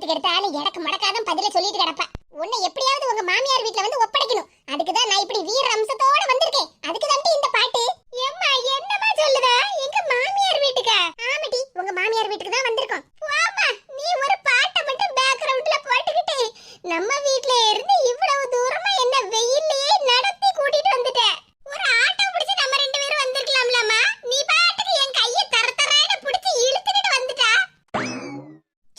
எதுக்கு எடுத்தாலும் எனக்கு மடக்காதான் பதில சொல்லிட்டு கிடப்ப. உன்னை எப்படியாவது உங்க மாமியார் வீட்ல வந்து ஒப்படைக்கணும். அதுக்கு தான் நான் இப்படி வீர அம்சத்தோட வந்திருக்கேன். அதுக்கு தான் இந்த பாட்டு. எம்மா என்னமா சொல்லுதா? எங்க மாமியார் வீட்டுக்கா? ஆமாடி, உங்க மாமியார் வீட்டுக்கு தான் வந்திருக்கோம். போமா, நீ ஒரு பாட்டை மட்டும் பேக்ரவுண்ட்ல போட்டுக்கிட்டு நம்ம வீட்ல இருந்து இவ்வளவு தூரமா என்ன வெயில்லயே நடத்தி கூட்டிட்டு வந்துட்ட. ஒரு ஆட்டோ பிடிச்சு நம்ம ரெண்டு பேரும் வந்திருக்கலாம்லமா. நீ பாட்டுக்கு என் கையை தரதரன்னு பிடிச்சு இழுத்துக்கிட்டு வந்துட்டா.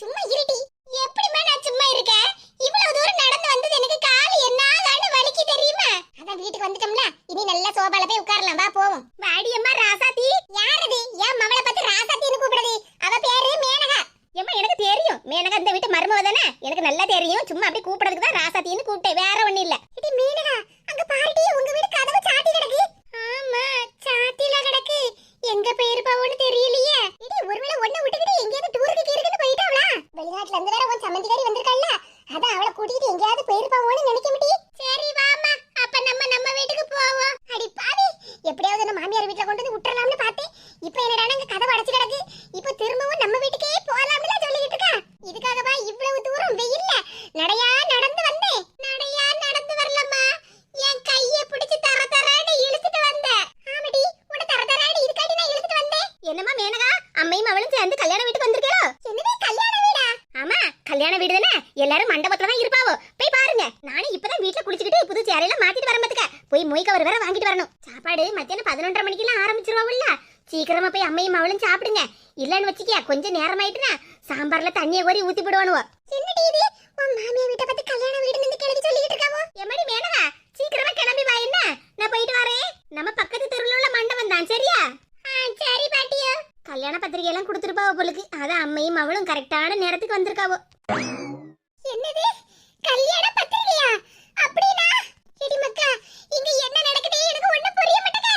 சும்மா இருடி. எப்படிமா நான் சும்மா இருக்கேன்? இவ்வளவு தூரம் நடந்து வந்தது எனக்கு கால் என்னாகான்னு வலிக்கு தெரியுமா? அதான் வீட்டுக்கு வந்துட்டோம்ல, இனி நல்ல சோபால போய் உட்காரலாம். வா போவோம். வாடியம்மா ராசாத்தி. யாரது? என் மவளை பார்த்து ராசாத்தின்னு கூப்பிடுது. அவ பேரு மேனகா. ஏம்மா எனக்கு தெரியும், மேனகா இந்த வீட்டு மருமவ தானே, எனக்கு நல்லா தெரியும். சும்மா அப்படி கூப்பிடுறதுக்கு தான் ராசாத்தின்னு கூப்பிட்டேன், வேற ஒண்ணு இல்ல. இது மேனகா, அங்க பாருடி உங்க வீடு கதவு சாத்தி கிடக்கு. ஆமா, சாத்தில கிடக்கு. எங்க போயிருப்பாவோன்னு தெரியலையே. இது ஒருவேளை ஒண்ணு விட்டுக்கிட்டு எங்கேயாவது டூருக்கு கீருக்குன்னு போயிட்டாவளா? வெளிநாட்டுல இருந்து வேற உன் சம்மந்திகாரி வந்திருக்காள்ல, அதான் அவளை கூட்டிட்டு எங்கேயாவது போயிருப்பாவோன்னு நினைக்க மாட்டி? சரி வாமா, அப்ப நம்ம வீட்டுக்கு போவோம். அடி பாவி, எப்படியாவது நம்ம மாமியார் வீட்டுல கொண்டு வந்து விட்டுறலாம்னு பார்த்தேன். இப்போ என்னடா அங்க கதவு அடைச்சு கிடக்கு. இப்போ திரும்பவும் நம்ம வீட்டுக்கே போலாம்னு சொல்லிட்டு இருக்கா. இதுக்காகவா இவ்வளவு தூரம் வெயில்ல நடையா நடந்து வந்தேன்? நடையா நடந்து வரலம்மா, என் கையை பிடிச்சு தரதரன்னு இழுத்துட்டு வந்தேன். ஆமாடி, உன்னை தரதரன்னு இதுக்காடி நான் இழுத்துட்டு வந்தேன். என்னம்மா மேனகா, அம்மையும் அவளும் சேர்ந்து கல்யாண வீட்டுக்கு வந்திருக்கோ? என்னது கல்யாண வீடா? ஆமா, கல்யாண வீடு தானே. எல்லாரும் மண்டபத்துல தான் இருப்பாவோ, போய் பாருங்க. நானும் இப்பதான் வீட்டுல குளிச்சுக்கிட்டு புது சேரையெல்லாம் மாத்திட்டு வரம்பதுக்க போய் மொய் கவர் வேற வாங்கிட்டு வரணும். சாப்பாடு மத்தியானம் 11:30 மணிக்கெல்லாம் ஆரம்பிச்சிருவாவுல்ல. சீக்கிரமா போய் அம்மையும் அவளும் சாப்பிடுங்க. இல்லன்னு வச்சுக்கியா கொஞ்சம் நேரம் ஆயிட்டுனா சாம்பார்ல தண்ணியை கோரி ஊத்தி போடுவானுவோ. என்னடி இது, உன் மாமியார் வீட்டை பத்தி கல்யாண வீடு நின்னு கிளம்பி சொல்லிட்டு இருக்காவோ? எம்மடி மேனகா, சீக்கிரமா கிளம்பி வா. என்ன, நான் போயிட்டு வரேன். நம்ம பக்கத்து தெருவுல உள்ள மண்டபம் தான், சரியா? சரி பாட்டியா. கல்யாண பத்திரிகை எல்லாம் கொடுத்துருப்பாவோ பொழுது, அதான் அம்மையும் அவளும் கரெக்டான நேரத்துக்கு வந்திருக்காவோ. என்னது கல்யாண பத்திரிகையா? அப்படினா எடி மக்கா, இங்க என்ன நடக்குதே எனக்கு ஒண்ணும் புரிய மாட்டேங்க.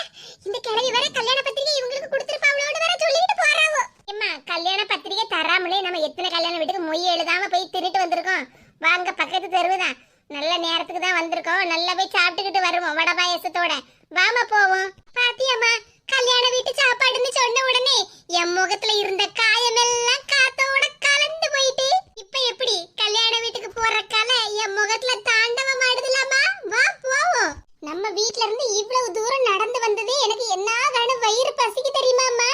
இந்த கிழவி வர கல்யாண பத்திரிகை இவங்களுக்கு கொடுத்துருப்பாவளோன்னு வர சொல்லிட்டு போறாவோ. அம்மா, கல்யாண பத்திரிகை தராமலே நம்ம எத்தனை கல்யாண வீட்டுக்கு மொய் எழுதாம போய் திருட்டு வந்திருக்கோம். வாங்க, பக்கத்து தெருவுதான், நல்ல நேரத்துக்கு தான் வந்திருக்கோம். நல்லா போய் சாப்பிட்டுக்கிட்டு வருவோம் வடை பாயசத்தோட. வாமா போவோம். பாத்தியம்மா, கல்யாண வீட்டு சாப்பாடுன்னு சொன்ன உடனே என் முகத்துல இருந்த காயமெல்லாம் காத்தோட கலந்து போயிட்டு இப்ப எப்படி கல்யாண வீட்டுக்கு போற கலை என் முகத்துல தாண்டவம் ஆடுதுலாமா? வா போவோம். நம்ம வீட்ல இருந்து இவ்வளவு தூரம் நடந்து வந்ததே எனக்கு என்ன வயிறு பசிக்கு தெரியுமாமா?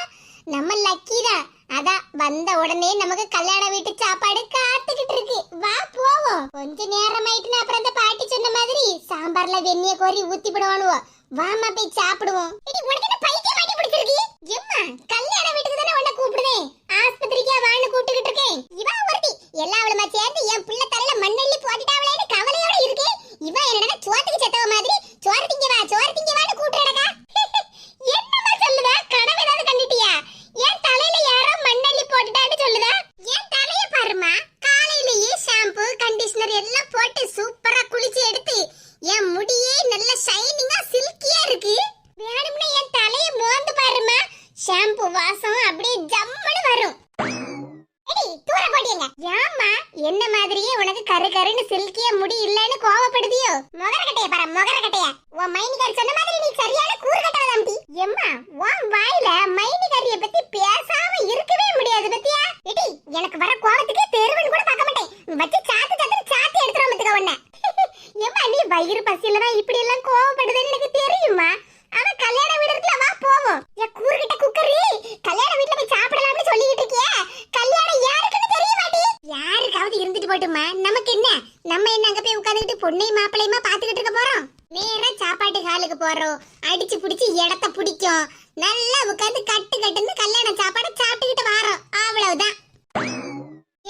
நம்ம லக்கி தான். அதான் வந்த உடனே நமக்கு கல்யாண வீட்டு சாப்பாடு காத்துக்கிட்டு இருக்கு. வா போவோம். கொஞ்ச நேரம் ஆயிட்டுனா அப்புறம் அந்த பாட்டி சொன்ன மாதிரி சாம்பார்ல வெண்ணெய கோரி ஊத்தி போடுவானுவோ. வாமா போய் சாப்பிடுவோம். இடி உனக்கு என்ன பைத்தியம் மாட்டி பிடிச்சிருக்கு? எம்மா, கல்யாண வீட்டுக்கு தானே உன்னை கூப்பிடுவேன், ஆஸ்பத்திரிக்கா வான்னு கூப்பிட்டுக்கிட்டு இருக்கேன். இவா ஒருத்தி எல்லாவளுமா சேர்ந்து என் பிள்ளை தலையில மண்ணெள்ளி போட்டுட்டாவளேன்னு கவலையோட இருக்கு. இவா என்னடா சோத்துக்கு செத்தவ மாதிரி சோறு திங்க வான்னு கூப்பிடுறடா. என்னமா சொல்லுதா? கனவு ஏதாவது கண்டிட்டியா? என் தலையில யாரோ மண்ணெள்ளி போட்டுட்டான்னு சொல்லுதா? என் தலைய பாருமா, காலையிலேயே ஷாம்பு கண்டிஷனர் எல்லாம் போட்டு சூப்பரா குளிச்சு எடுத்து என் முடியே நல்ல ஷைனிங்கா சில்கியா இருக்கு. வேணும்னா என் தலைய மோந்து பாருமா, ஷாம்பு வாசம் அப்படியே ஜம்முன்னு வரும். எடி தூர போடியங்க. ஏம்மா, என்ன மாதிரியே உனக்கு கரு கருன்னு சில்கியா முடி இல்லன்னு கோவப்படுதியோ? மொகரக்கட்டைய பாரு, மொகரக்கட்டைய. உன் மைனிகாரி சொன்ன மாதிரி நீ சரியான கூறுகட்டவ தம்பி. எம்மா, உன் வாயில மைனிகாரிய பத்தி பேசாம இருக்கவே முடியாது பத்தியா? எடி எனக்கு வர கோவத்துக்கு தெருவன் கூட பார்க்க மாட்டேன். வச்சு சாத்து எடுத்துறோம் பத்துக்க உன்னை. எம்மா, நீ வயிறு பசியில தான் இப்படி எல்லாம் கோவப்படுதுன்னு எனக்கு தெரியுமா? ஆனா கல்யாண வீடு இருக்குல, வா போவோம். என் கூறுகிட்ட குக்கரி, கல்யாண வீட்டுல போய் சாப்பிடலாம்னு சொல்லிட்டு இருக்கியா? கல்யாணம் யாருக்குன்னு தெரிய மாட்டி? யாருக்காவது இருந்துட்டு போட்டுமா, நமக்கு என்ன? நம்ம என்ன அங்க போய் உட்கார்ந்துட்டு பொண்ணையும் மாப்பிளையுமா பாத்துக்கிட்டு இருக்க போறோம்? நேரா சாப்பாட்டு ஹாலுக்கு போறோம். அடிச்சு புடிச்சு இடத்த பிடிக்கும், நல்லா உட்கார்ந்து கட்டுன்னு கல்யாண சாப்பாடை சாப்பிட்டுக்கிட்டு வரோம். அவ்வளவுதான்.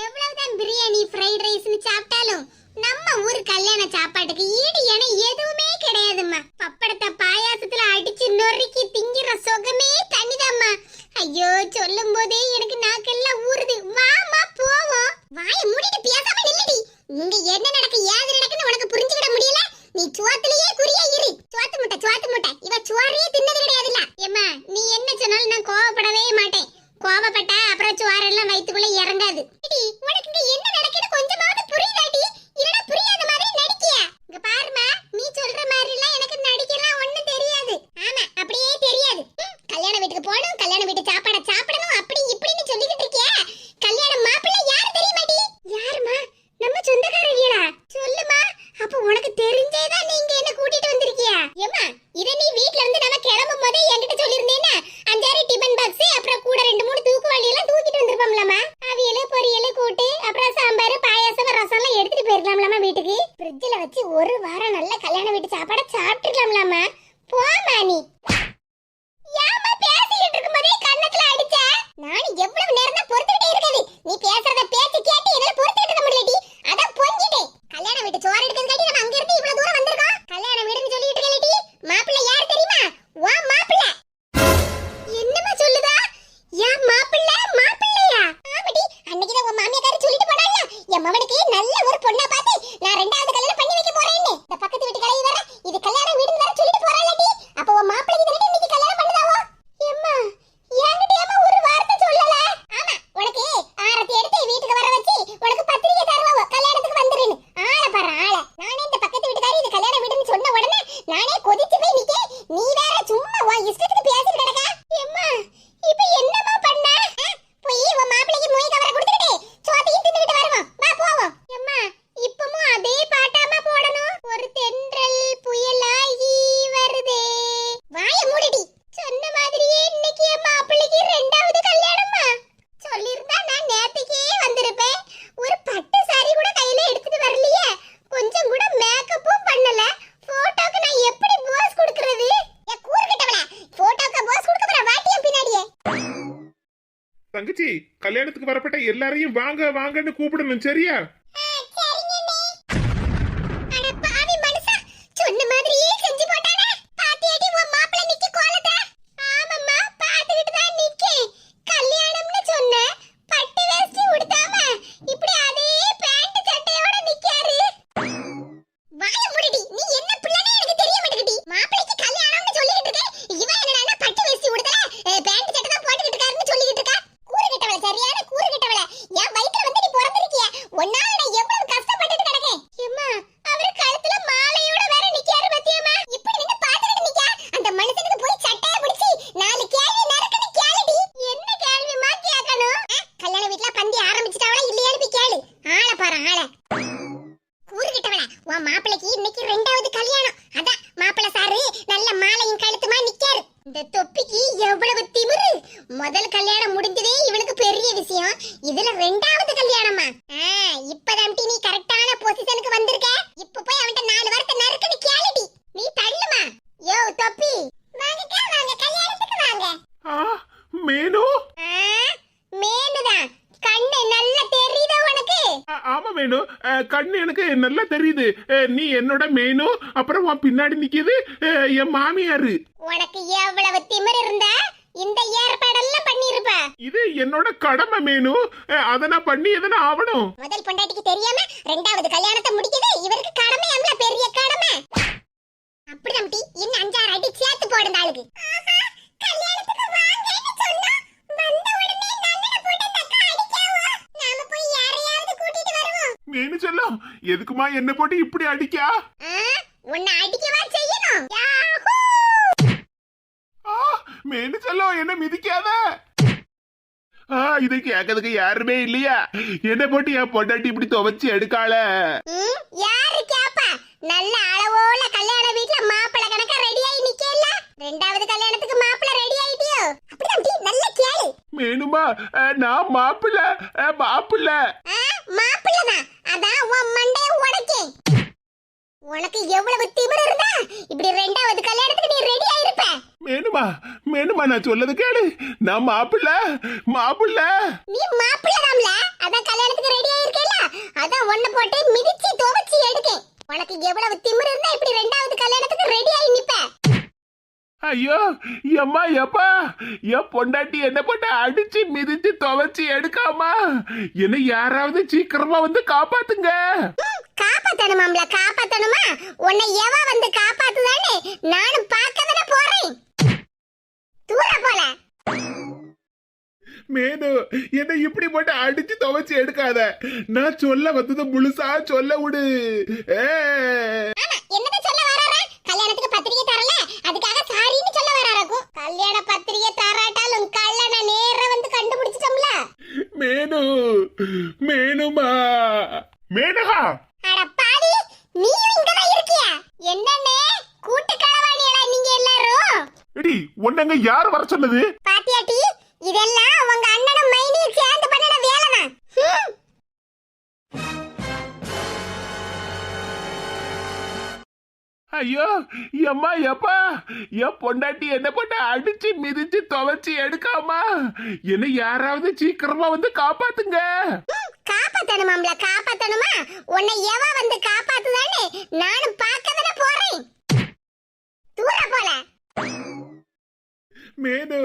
எவ்வளவுதான் பிரியாணி ஃப்ரைட் ரைஸ்னு சாப்பிட்டாலும் நம்ம ஊர் கல்யாண சாப்பாட்டுக்கு ஈடு என எதுவுமே கிடையாதும்மா. பப்படத்தை பாயாசத்துல அடிச்சு நொறுக்கி திங்கிற சுகமே தனிதாம்மா. ஐயோ, சொல்லும் போதே எனக்கு நாக்கெல்லாம் ஊறுது. வாமா போவோம். வாயை மூடிட்டு பேசாம நில்லடி. இங்க என்ன நடக்கு ஏது நடக்குன்னு உனக்கு புரிஞ்சுக்கிட முடியல. நீ சோத்துலயே குறியா இரு. சோத்து முட்டை இவ சோறையே தின்னது கிடையாதுல்ல. ஏம்மா, நீ என்ன சொன்னாலும் நான் கோவப்படவே மாட்டேன். கோவப்பட்டா அப்புறம் சோறெல்லாம் வயித்துக்குள்ள இறங்காது. உனக்கு இங்க என்ன நடக்குன்னு கொஞ்சமாவது புரியுதாடி? இல்லனா புரியாத மாதிரி நடிக்கியா? இங்க பாருமா, நீ சொல்ற மாதிரி எல்லாம் எனக்கு நடிக்கலாம் ஒண்ணும் தெரியாது. ஆமா, அப்படியே தெரியாது. கல்யாண வீட்டுக்கு போணும், கல்யாண வீட்டு சாப்பாட சாப்பிடணும், அப்படி இப்படின்னு சொல்லிக்கிட்டு இருக்கியா? கல்யாண மாப்பிள்ளை யாரு தெரியுமாடி? யாருமா? இஷ்டத்துக்கு பேசிட்டு கிடக்கா. எம்மா இப்போ என்னமா பண்ண? போய் உன் மாப்பிளைக்கு மொய் கவர கொடுத்துட்டு சோத்தையும் தின்னுட்டு வருவோம். வா போவோம். எம்மா இப்பவும் அதே பாட்டாமா போடணும். ஒரு தென்றல் புயலாகி வருதே. வாயை மூடிடி. சொன்ன மாதிரியே இன்னைக்கு என் மாப்பிளைக்கு ரெண்டாவது கல்யாணமா? சொல்லிருந்தா நான் நேத்துக்கே வந்திருப்பேன். ஒரு பட்டு சாரி கூட கையில எடுத்துட்டு வரலையே. கொஞ்சம் கூட மேக்கப்பும் பண்ணல. போட்டோக்கு நான் எப்படி போஸ் கொடுக்கிறது? ஏ கூறுகிட்டவளா, போட்டோக்கு போஸ் கொடுக்க போற வாட்டியம் பின்னாடியே. தங்கச்சி, கல்யாணத்துக்கு வரப்பட்ட எல்லாரையும் வாங்க வாங்கன்னு கூப்பிடணும், சரியா? அட பாவி மனுஷா, சொன்ன மாதிரியே செஞ்சு போட்டானே. பாத்தியாடி உன் மாப்பிள்ளை நிக்க கோலத்தை? ஆமாம்மா, பாத்துக்கிட்டு தான் நிக்கேன். கல்யாணம்னு சொன்ன பட்டு வேஷ்டி உடுத்தாம இப்படி அதே பேண்ட் சட்டையோட நிக்காரு. வாய மூடிடி. நீ என்ன பிள்ளைனே எனக்கு தெரிய மாட்டேங்குது. மாப்பிள்ளைக்கு கல்யாணம்னு சொல்லிட்டு இருக்க, இவன் என்னடா பட்டு வேஷ்டி உடுத்தல பேண்ட் சட்டை தான் போட்டுக்கிட்டு இருக்காருன்னு சொல்லிட்டு இருக்கா. கூறுகிட்டவள, சரியான கூறுகிட்டவள. என் வயித்துல வந்து நீ பிறந்திருக்கிய. ஒன்னால நான் எவ்வளவு கஷ்டப்பட்டுட்டு கிடக்கேன். எம்மா, அவரு கழுத்துல மாலையோட வேற நிக்காரு பத்தியம்மா. இப்படி நின்னு பாத்துக்கிட்டு நிக்கா. அந்த மனுஷனுக்கு போய் சட்டையை பிடிச்சி 4 கேள்வி நறுக்குன்னு கேளுடி. என்ன கேள்விமா கேட்கணும்? கல்யாண வீட்ல பந்தி ஆரம்பிச்சிட்டாவளா இல்லையான்னு போய் கேளு. ஆளை பாரு ஆளை. கூறுகிட்டவள, உன் மாப்பிளைக்கு இன்னைக்கு ரெண்டாவது கல்யாணம். அதான் மாப்பிள்ளை சாரு நல்ல மாலையும் கழுத்துமா நிக்காரு. இந்த தொப்பிக்கு எவ்வளவு திமிரு. முதல் கல்யாணம் முடிஞ்சதே இவனுக்கு பெரிய விஷயம். இதுல ரெண்டாவது கல்யாணமா? இப்பதான் நீ கரெக்டான பொசிஷனுக்கு வந்திருக்க. இப்ப போய் அவன்கிட்ட 4 வார்த்தை நறுக்குன்னு கேளுடி. நீ தள்ளுமா. யோ தொப்பி, வாங்கக்கா வாங்க, கல்யாணத்துக்கு வாங்க. மேனு? மேனுதான். கண்ணு நல்லா தெரியுதா உனக்கு? ஆமா மேனு, கண்ணு எனக்கு நல்லா தெரியுது. நீ என்னோட மேனு, அப்புறம் உன் பின்னாடி நிக்கிது என் மாமியாரு. உனக்கு எவ்வளவு திமிரு இருந்தா இந்த ஏற்பாடெல்லாம் பண்ணிருப்ப. இது என்னோட கடமை மேனு, அத நான் பண்ணி எதனா ஆவணும். முதல் பொண்டாட்டிக்கு தெரியாம ரெண்டாவது கல்யாணத்தை முடிக்கிறது இவருக்கு கடமை. அம்ல பெரிய கடமை. அப்படிதான் டி, இன்னும் 5-6 அடி சேர்த்து போடுங்க ஆளுக்கு. கல்யாணத்துக்கு வாங்கன்னு சொன்னா வந்த உடனே நன்னட போட்டு தக்க அடிக்காவோ. நாம போய் யாரையாவது கூட்டிட்டு வருவோம். மேனு சொல்லும், எதுக்குமா என்ன போட்டு இப்படி அடிக்கா? உன்னை அடிக்கவா செய்யணும்? யாஹூ! மேனு சொல்லும், என்ன மிதிக்காத. இதை கேட்கறதுக்கு யாருமே இல்லையா? என்ன போட்டு என் பொண்டாட்டி இப்படி துவைச்சு எடுக்கால? யாரு கேப்பா? நல்ல அளவோல கல்யாண வீட்ல மாப்பிள்ளை கணக்கா ரெடி ஆகி நிக்கல. ரெண்டாவது கல்யாணத்துக்கு மாப்பிள்ளை ரெடி ஆயிட்டியோ? அப்படிதான் டி, நல்ல கேளு. மேனுமா, நான் மாப்பிள்ளை மாப்பிள்ளை தான். அதான் உன் மண்டைய உடைக்கேன். உனக்கு எவ்வளவு திமிரு இருந்தா இப்படி ரெண்டாவது கல்யாணத்துக்கு நீ ரெடி ஆயிருப்ப? மேனுமா நான் சொல்லது கேளு. நான் மாப்பிள்ளை. நீ மாப்பிள்ளை தான்ல, அதான் கல்யாணத்துக்கு ரெடி ஆயிருக்கேல. அதான் உன்னை போட்டு மிதிச்சு துவைச்சு எடுக்கேன். உனக்கு எவ்வளவு திமிரு இருந்தா இப்படி ரெண்டாவது கல்யாணத்துக்கு ரெடி ஆகி நிப்ப? ஐயோ எம்மா எப்பா, என் பொண்டாட்டி என்ன போட்டு அடிச்சு மிதிச்சு துவைச்சு எடுக்காமா? என்ன யாராவது சீக்கிரமா வந்து காப்பாத்துங்க. காப்பாத்தணுமாம்ல, காப்பாத்தணுமா? உன்னை எவ வந்து காப்பாத்துதானே நானும் பார்க்கதானே போறேன். தூர போல. மேனு, என்ன இப்படி போட்டு அடிச்சு துவைச்சு எடுக்காத. நான் சொல்ல வந்தது முழுசா சொல்ல விடு. என்னது சொல்ல வராரா? கல்யாணத்துக்கு பத்திரிக்கை தரல, அதுக்காக சாரின்னு சொல்ல வராராக்கும். கல்யாண பத்திரிக்கை தராட்டாலும் கல்லன நேரா வந்து கண்டுபிடிச்சிட்டோம்ல. மேனுமா, மேனகா. அட பாவி, நீயும் இங்கதான் இருக்கியா? என்னன்னே கூட்டு களவாணிகளா நீங்க எல்லாரும்? எடி, உன்னங்க யார் வர சொன்னது? பாத்தியாட்டி, இதெல்லாம் உங்க அண்ணனும் மைனியும் சேர்ந்து பண்ணின வேலைதான். ஐயோ எம்மா எப்பா, என் பொண்டாட்டி என்ன போட்டு அடிச்சு மிதிச்சு துவைச்சு எடுக்காமா? என்ன யாராவது சீக்கிரமா வந்து காப்பாத்துங்க. காப்பாத்தணுமாம்ல, காப்பாத்தணுமா? உன்னை எவ வந்து காப்பாத்துதானே நானும் பார்க்கதானே போறேன். தூர போல. மேனு,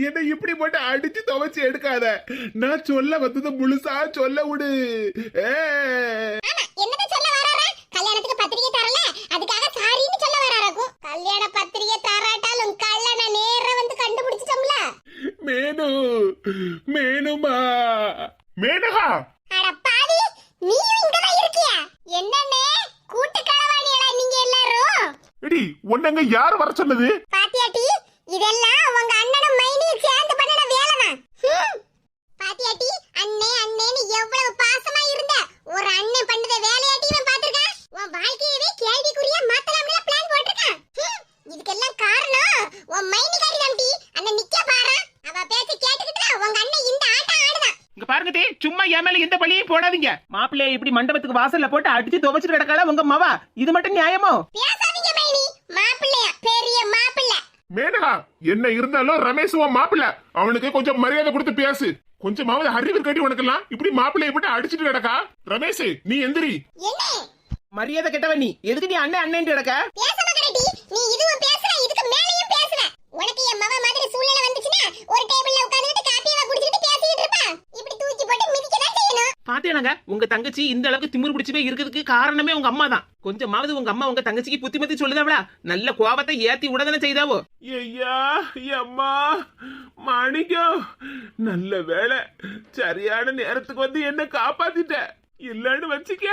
என்ன இப்படி போட்டு அடிச்சு துவைச்சு எடுக்காத. நான் சொல்ல வந்தது முழுசா சொல்ல விடு. என்னது சொல்ல வராரா? கல்யாணத்துக்கு பத்திரிக்கை தரல, அதுக்காக சாரின்னு சொல்ல வராராக்கும். கல்யாண பத்திரிக்கை தராட்டாலும் கல்லன நேரா வந்து கண்டுபிடிச்சிட்டோம்ல. மேனுமா, மேனகா. அட பாவி, நீயும் இங்கதான் இருக்கியா? என்னன்னே கூட்டு களவாணிகளா நீங்க எல்லாரும்? எடி, உன்னங்க யார் வர சொன்னது? பாத்தியாட்டி, இதெல்லாம் சும்மா என் மேல எந்த பழியையும் போடாதீங்க. மாப்பிள்ளைய இப்படி மண்டபத்துக்கு வாசல்ல போட்டு அடிச்சு துவைச்சிட்டு கிடக்கால உங்க மவா. இது மட்டும் நியாயமோ? பேசாதீங்க மைனி. மாப்பிள்ளையா பெரிய மாப்பிள்ளை. மேனகா, என்ன இருந்தாலும் ரமேஷ் உன் மாப்பிள்ள, அவனுக்கு கொஞ்சம் மரியாதை கொடுத்து பேசு. கொஞ்சமாவது அறிவு கட்டி உனக்கெல்லாம் இப்படி மாப்பிள்ளைய போட்டு அடிச்சிட்டு கிடக்கா. ரமேஷ், நீ எந்திரி. என்ன மரியாதை கெட்டவன் நீ. எதுக்கு நீ அண்ணன் அண்ணன் கிடக்க? பேச மகரடி, நீ இதுவும் பேசுற, இதுக்கு மேலயும் பேசுற. உனக்கு என் மவ மாதிரி சூழ்நிலை வந்துச்சுனா ஒரு டேபிள்ல உட்கார்ந்துட்டு காப்பியவா குடிச்சிட்டு பேசிட்டு இருப்பா. இப்படி தூக்கி போட்டு மிதிக்க தான் செய்யணும். பாத்தேனாங்க, உங்க தங்கச்சி இந்த அளவுக்கு திமிரு பிடிச்சவே இருக்கிறதுக்கு காரணமே உங்க அம்மா தான். கொஞ்சமாவது உங்க அம்மா உங்க தங்கச்சிக்கு புத்திமதி சொல்லுதாவளா? நல்ல கோபத்தை ஏத்தி உடனே செய்தாவோ. ஐயா, அம்மா, மாணிக்கம், நல்ல வேலை, சரியான நேரத்துக்கு வந்து என்ன காப்பாத்திட்ட. இல்லன்னு வச்சுக்க,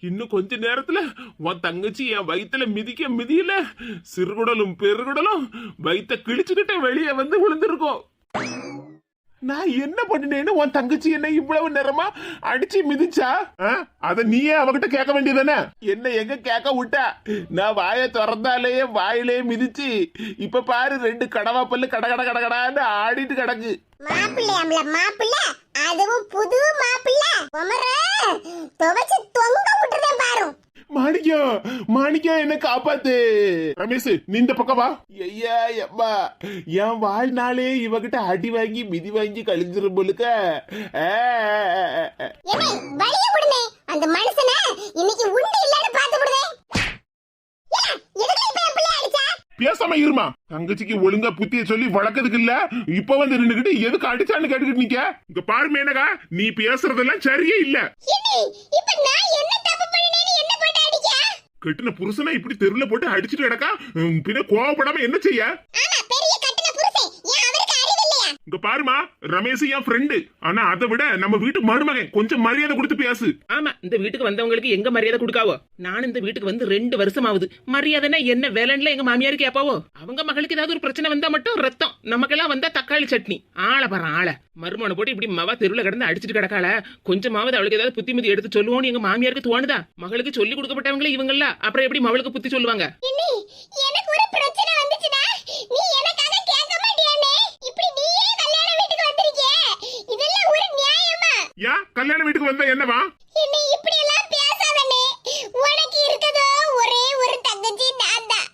இன்னும் கொஞ்ச நேரத்துல உன் தங்கச்சி என் வயித்துல மிதிக்க மிதியில சிறுகுடலும் பெருகுடலும் வயித்த கிழிச்சுக்கிட்ட வெளியே வந்து விழுந்திருக்கோம். நான் என்ன பண்ணினேன்னு உன் தங்கச்சி என்ன இவ்வளவு நேரமா அடிச்சு மிதிச்சா? அத நீயே அவகிட்ட கேட்க வேண்டியதானே? என்ன எங்க கேட்க விட்டா? நான் வாயை திறந்தாலேயே வாயிலே மிதிச்சு இப்ப பாரு 2 கடவா பல்லு கட கட கட கடான்னு ஆடிட்டு கிடக்கு. மாப்பிள்ளையாம்ல மாப்பிள்ளை, அதுவும் புது மாப்பிள்ளை. உமர துவச்சு தொங்க விட்டுறேன் பாரு. மாணிக்கம், மாணிக்கம், என்ன காப்பாத்து. ரமேஷ், நீ இந்த பக்கம் வா. ஐயா, அம்மா, என் வாழ்நாளே இவகிட்ட அடி வாங்கி மிதி வாங்கி கழிஞ்சிரும் போலுக்க. என்ன வழிய விடுனே, அந்த மனுஷனை இன்னைக்கு உண்டு இல்லன்னு பார்த்து விடுதே. எதுக்கு இப்ப என் பிள்ளை அடிச்சா? பேசாம இருமா. தங்கச்சிக்கு ஒழுங்கா புத்திய சொல்லி வளர்க்கறதுக்கு இல்ல, இப்ப வந்து நின்னுகிட்டு எதுக்கு அடிச்சான்னு கேட்டுக்கிட்டு நிக்க. இங்க பாரு மேனகா, நீ பேசுறதெல்லாம் சரியே இல்ல. இப்ப நான் என்ன தப்பு பண்ணினேன்னு என்ன போட்டு அடிக்க? கட்டின புருஷனை இப்படி தெருல போட்டு அடிச்சிட்டு கிடக்கா. பின்ன கோவப்படாம என்ன செய்ய? ஆமா, பெரிய கட்டின புருஷன். ஏன் அவருக்கு அறிவு இல்லையா? இங்க பாருமா, ரமேஷ் என் ஃப்ரெண்டு. ஆனா அதை விட நம்ம வீட்டு மருமகன், கொஞ்சம் மரியாதை கொடுத்து பேசு. ஆமா, இந்த வீட்டுக்கு வந்தவங்களுக்கு எங்க மரியாதை கொடுக்காவோ? நான் இந்த வீட்டுக்கு வந்து 2 வருஷம் ஆகுது. மரியாதைனா என்ன வேலைன்னு எங்க மாமியாரு கேப்பாவோ? அவங்க மகளுக்கு ஏதாவது ஒரு பிரச்சனை வந்தா மட்டும் ரத்தம், நமக்கெல்லாம் வந்தா தக்காளி சட்னி. ஆள பாரு ஆள. மருமனை போட்டு இப்படி மவா தெருவில் கிடந்து அடிச்சிட்டு கிடக்கால. கொஞ்சமாவது அவளுக்கு ஏதாவது புத்திமதி எடுத்து சொல்லுவோம்னு எங்க மாமியாருக்கு தோணுதா? மகளுக்கு சொல்லி கொடுக்கப்பட்டவங்களே இவங்கள, அப்புறம் எப்படி மகளுக்கு புத்தி சொல்லுவாங்க? எனக்கு ஒரு பிரச்சனை வந்துச்சுனா நீ எனக்காக கேட்க மாட்டியானே? இப்படி நீயே கல்யாண வீட்டுக்கு வந்திருக்கே, இதெல்லாம் ஒரு நியாயமா? ஏன் கல்யாண வீட்டுக்கு வந்தா என்னவா? என்ன இப்படி எல்லாம் பேசாதனே. உனக்கு இருக்கதோ ஒரே ஒரு தங்கச்சி நான் தான்.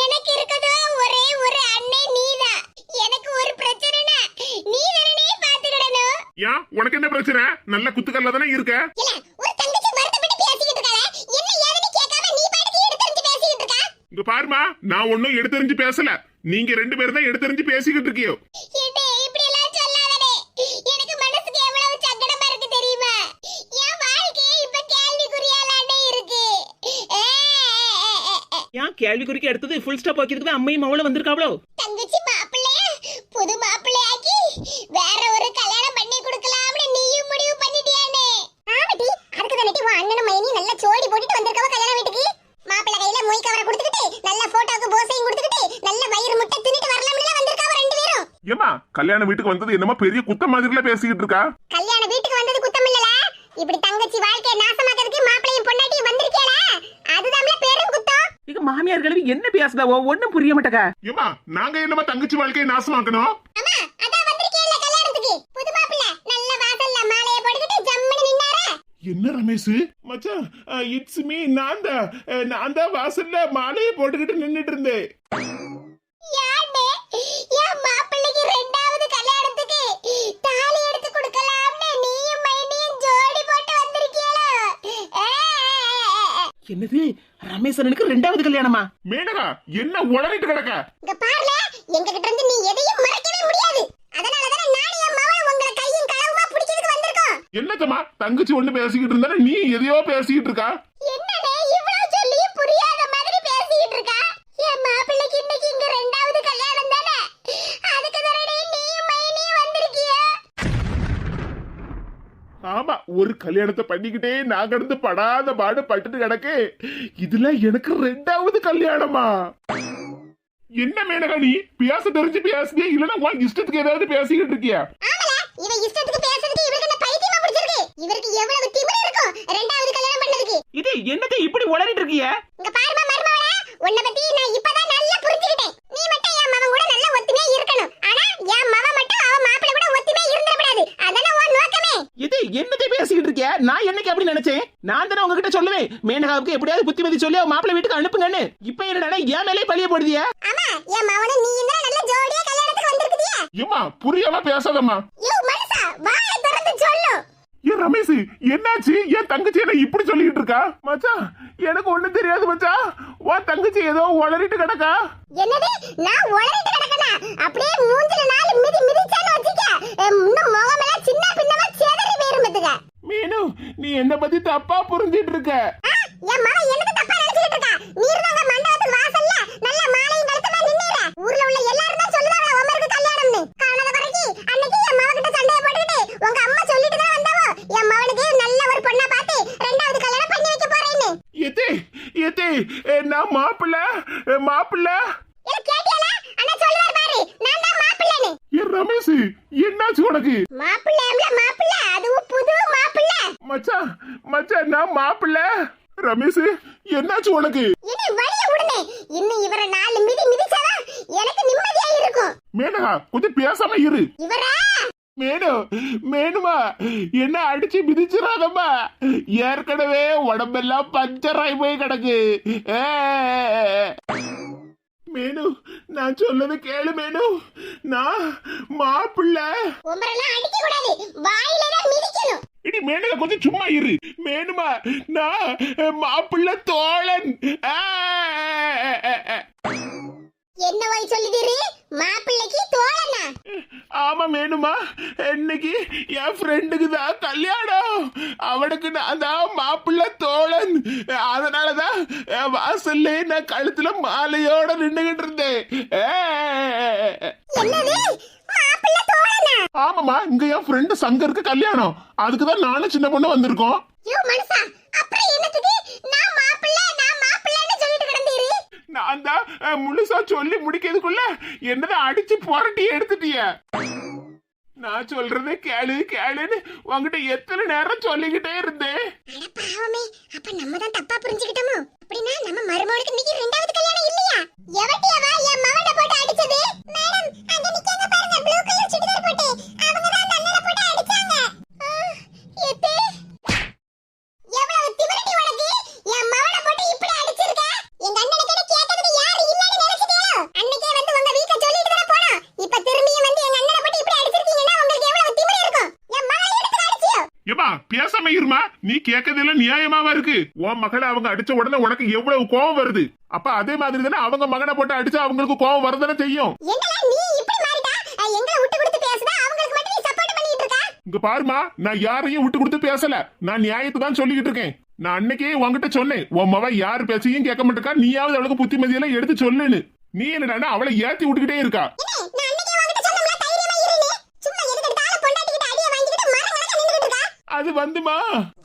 எனக்கு இருக்கதோ ஒரே ஒரு அண்ணன் நீதான். எனக்கு ஒரு பிரச்சனைனா நீ தானே பாத்துக்கிடணும். ஏன் உனக்கு என்ன பிரச்சனை? நல்ல குத்துக்கல்ல தானே இருக்க. இல்ல, ஒரு தங்கச்சி வருத்தப்பட்டு பேசிக்கிட்டு இருக்காளே, என்ன ஏதுன்னு கேட்காம நீ பாட்டுக்கு எடுத்து பேசிக்கிட்டு இருக்கா. இங்க பாருமா, நான் ஒன்னும் எடுத்தறிஞ்சு பேசல. நீங்க 2 பேரும் தான் எடுத்தறிஞ்சு பேசிக்கிட்டு இருக்கியோ. இப்படி எல்லாம் சொல்லாதே. எனக்கு மனசுக்கு எவ்வளவு சங்கடமா இருக்கு தெரியுமா? என் வாழ்க்கையே இப்ப கேள்விக்குறியாலானே இருக்கு. ஏன் கேள்விக்குறிக்கு எடுத்தது ஃபுல் ஸ்டாப் வைக்கிறதுக்கு அம்மையும் அவளும் வந்திருக்காவளோ? தங்கச்சி மாப்பிள்ளைய புது மாப்பிள்ளையாக்கி வேற ஒரு கல்யாணம் பண்ணி கொடுக்கலாம்னு நீயும் முடிவு பண்ணிட்டியானே? ஆமாடி, அதுக்கு தானே உன் அண்ணனும் மைனி நல்ல சோடி போட்டுட்டு வந்திருக்கவ கல்யாண வீட்டுக்கு. மாப்பிள்ளை கையில மொய் கவரை கொடுத்துக்கிட்டு நல்ல போட்டோக்கு போஸையும் கொடுத்துக்கிட்டு நல்ல வயிறு முட்டை தின்னுட்டு வரலாம்னு வந்திருக்காவ 2 பேரும். ஏமா, கல்யாண வீட்டுக்கு வந்தது என்னமா பெரிய குத்த மாதிரில பேசிக்கிட்டு இருக்கா? கல்யாண வீட்டுக்கு வந்தது குத்தம் இல்லல. இப்படி தங்கச்சி வாழ்க்கையை நாசமாக்கிறதுக்கு மாப்பிள்ளையும் பொண்டாட்டியும் வந்திருக்கேல, அதுதான்ல பேரும் குத்தம். இங்க மாமியார் கிழவி என்ன பேசுதாவோ ஒண்ணும் புரிய மாட்டேங்க. ஏமா, நாங்க என்னமா தங்கச்சி வாழ்க்கையை நாசமாக்கணும்? அம்மா, அதான் வந்திருக்கேல கல்யாணத்துக்கு. புது மாப்பிள்ளை நல்ல வாசல்ல மாலையை போட்டுக்கிட்டு ஜம்முன்னு நின்னாரே. என்ன ரமேஷ் மச்சான், இட்ஸ் மீ. நான் தான் வாசல்ல மாலையை போட்டுக்கிட்டு நின்னுட்டு இருந்தேன். யானே, என் மாப்பிள்ளைக்கு 2வது கல்யாணத்துக்கு தாலி எடுத்து கொடுக்கலாம்னு நீயும் மைனியும் ஜோடி போட்டு வந்திருக்கீங்களா? என்னது, ரமேசனுக்கு 2வது கல்யாணமா? மேனகா, என்ன உளறிட்டு கிடக்க? இங்க பாருல, எங்க கிட்ட இருந்து நீ எதையும் மறைக்கவே முடியாது. அதனால தான நான் என் மவளை உங்களை கையும் களவுமா பிடிக்கிறதுக்கு வந்திருக்கோம். என்னத்தம்மா, தங்கச்சி ஒண்ணு பேசிக்கிட்டு இருந்தா நீ எதையோ பேசிக்கிட்டு இருக்கா? என்னடே இவ்வளவு சொல்லியும் புரியாத மாதிரி பேசிக்கிட்டு இருக்கா? என் மாப்பிள்ளைக்கு இன்னைக்கு இங்க 2வது கல்யாணம் தானே, அதுக்கு தானே நீயும் மைனியும் வந்திருக்கீங்க. ஆமா, ஒரு கல்யாணத்தை பண்ணிக்கிட்டே நான் கடந்து படாத பாடு பட்டுட்டு கிடக்கு. இதுல எனக்கு 2வது கல்யாணமா? என்ன மேனகா, நீ பேச தெரிஞ்சு பேசுறியா இல்லன்னா உன் இஷ்டத்துக்கு ஏதாவது பேசிக்கிட்டு இருக்கியா? ஆமல, இவ இஷ்டத்துக்கு பேசுறதுக்கு இவருக்கு என்ன பைத்தியமா பிடிச்சிருக்கு? இவருக்கு எவ்வளவு திமிரு இருக்கும் 2வது கல்யாணம் பண்ணதுக்கு. இது என்னது இப்படி உளறிட்டு இருக்கிய? இங்க பாருமா மருமவளே, உன்னை பத்தி நான் இப்பதான் நல்லா புரிஞ்சுக்கிட்டேன். நீ மட்டும் என் மவன் கூட நல்ல ஒத்துமையா இருக்கணும். ஆனா என் மவன் மட்டும் அவ மாப்பிள்ளை கூட ஒத்துமையா இருந்துடக்கூடாது. அதானே உன் நோக்கமே. இது என்னது நான் என்னைக்கு அப்படி நினைச்சேன்? நான் தானே உங்ககிட்ட சொல்லுவேன் மேனகாவுக்கு எப்படியாவது புத்திமதி சொல்லி அவ மாப்பிள்ளை வீட்டுக்கு அனுப்புங்கன்னு. இப்ப என்னடா என் மேலே பழிய போடுதியா? ஆமா என் மவன நீ இந்த நல்ல ஜோடியா கல்யாணத்துக்கு வந்திருக்கியா? ஏமா புரியவா பேசாதம்மா. யோ மனுஷா வாயை திறந்து சொல்லு. ஏன் ரமேஷ் என்னாச்சு? என் தங்கச்சி என்ன இப்படி சொல்லிட்டு இருக்கா? மச்சான் எனக்கு ஒண்ணும் தெரியாது மச்சான். உன் தங்கச்சி ஏதோ உளறிட்டு கிடக்கா. என்னது நான் உளறிட்டு கிடக்கனா? அப்படியே மூஞ்சில நாலு மிதி மிதிச்சான்னு வச்சிக்க. இன்னும் முகமெல்லாம் சின்ன பின்னமா சேதறி போயிருமதுக. மீனு நீ என்ன பத்தி தப்பா புரிஞ்சிட்டு இருக்க. என் மகன் எனக்கு தப்பா நினைச்சிட்டு இருக்கா? நீர் தாங்க மண்டபத்து வாசல்ல நல்ல மாலையும் கழுத்துமா நின்னீர. ஊர்ல உள்ள எல்லாரும் தான் சொல்லுவாங்க உமருக்கு கல்யாணம்னு. காணாத வரைக்கும் அன்னைக்கு என் மகன் கிட்ட சண்டைய போட்டுட்டு உங்க அம்மா சொல்லிட்டு தான் வந்தாவோ என் மகனுக்கு நல்ல ஒரு பொண்ணா பார்த்து ரெண்டாவது கல்யாணம் பண்ணி வைக்க போறேன்னு. ஏத்தே ஏத்தே நான் மாப்பிள்ள ஏ கேட்டியால? அண்ணா சொல்றார் பாரு நான் தான் மாப்பிள்ளைன்னு. ஏ ரமேஷ் என்னாச்சு உனக்கு? மாப்பிள்ளைம்ல மாப்பிள்ளை அதுவும் புது மாப்பிள்ளை. மச்சான் நான் மாப்பிள்ள. ரமேஷ் என்னாச்சு உனக்கு? இனி வழிய விடுனே. இன்னும் இவரை நாலு மிதி மிதிச்சாதான் எனக்கு நிம்மதியா இருக்கும். மேனகா கொஞ்சம் பேசாம இரு. இவரா மேனுமா என்ன அடிச்சு மிதிச்சிடாதம்மா. ஏற்கனவே உடம்பெல்லாம் பஞ்சராய் போய் கிடக்கு. மேனு நான் சொல்லது கேளு மேனு. நான் மாப்பிள்ள. உமரெல்லாம் அடிக்க கூடாது, வாயில தான் மிதிக்கணும். இடி மேனகா கொஞ்சம் சும்மா இரு. மேனுமா நான் மாப்பிள்ள தோழன். என்ன வாய் சொல்லுதீரு? மாப்பிள்ளைக்கு தோழனா? ஆமா மேனுமா இன்னைக்கு என் ஃப்ரெண்டுக்கு தான் கல்யாணம். அவனுக்கு நான் தான் மாப்பிள்ள தோழன். அதனாலதான் வாசல்ல நான் கழுத்துல மாலையோட நின்னுகிட்டு இருந்தேன். என்னது மாப்பிள்ளை தோழனா? ஆமாமா இங்க என் ஃப்ரெண்டு சங்கருக்கு கல்யாணம். அதுக்குதான் நானும் சின்ன பொண்ணு வந்திருக்கோம். யோ மனுஷா அப்புறம் என்னத்துக்கு நான் மாப்பிள்ளைன்னு சொல்லிட்டு கிடந்தீரு? நான் தான் முழுசா சொல்லி முடிக்கிறதுக்குள்ள என்னதான் அடிச்சு புரட்டி எடுத்துட்டிய. நான் சொல்றதே கேளுன்னு உங்ககிட்ட எத்தனை நேரம் சொல்லிக்கிட்டே இருந்தேன். அட பாவமே, அப்ப நம்ம தான் தப்பா புரிஞ்சுக்கிட்டோமோ? அப்படின்னா நம்ம மருமகளுக்கு இன்னைக்கு ரெண்டாவது கல்யாணம் இல்லையா? எவட்டியவா என் மவன போட்டு அடிச்சது? மேடம் அங்க நிக்கங்க பாருங்க, ப்ளூ கலர் சுடிதார் போட்டு அவங்க தான் தன்னல போட்டு அடிச்சாங்க. எத்தே எவ்வளவு திமிரடி உனக்கு? என் மவன போட்டு இப்படி அடிச்சிருக்க? எங்க அண்ணனுக்கு கேட்டதுக்கு யாரு இல்லன்னு நினைச்சிட்டீங்களோ? அன்னைக்கே வந்து உங்க வீட்ல சொல்லிட்டு தான் போறோம். இப்ப திரும்பியும் வந்து எங்க அண்ணனை போட்டு இப்படி அடிச்சிருக்கீங்கன்னா உங்களுக்கு எவ்வளவு திமிரு இருக்கும்? என் மகளை எடுத்து அடிச்சியோ? ஏமா பேசாம இருமா. நீ கேட்கறதுல நியாயமாவா இருக்கு? உன் மகளை அவங்க அடிச்ச உடனே உனக்கு எவ்வளவு கோவம் வருது. அப்ப அதே மாதிரி தானே அவங்க மகனை போட்டு அடிச்சா அவங்களுக்கு கோவம் வரதானே செய்யும். என்னடா நீ இப்படி மாறிட்டா? எங்களை விட்டு கொடுத்து பேசுதா? அவங்களுக்கு மட்டும் நீ சப்போர்ட் பண்ணிட்டு இருக்கா? இங்க பாருமா நான் யாரையும் விட்டு கொடுத்து பேசல. நான் நியாயத்தை தான் சொல்லிக்கிட்டு இருக்கேன். நான் அன்னைக்கே உன்கிட்ட சொன்னேன் உன் மவ யாரு பேச்சையும் கேட்க மாட்டேக்கா, நீயாவது அவளுக்கு புத்திமதியெல்லாம் எடுத்து சொல்லுன்னு. நீ என்னடா அவளை ஏத்தி விட்டுக்கிட்டே இருக்கா. நான் அன்னைக்கே உன்கிட்ட சொன்னேன்ல தைரியமா இருன்னு. சும்மா எதுக்கு எடுத்தாலும் பொண்டாட்டிக்கிட்ட அடியை வாங்கிட்டு மரங்கலக்க நின்னுட்டு இருக்கா? அது வந்துமா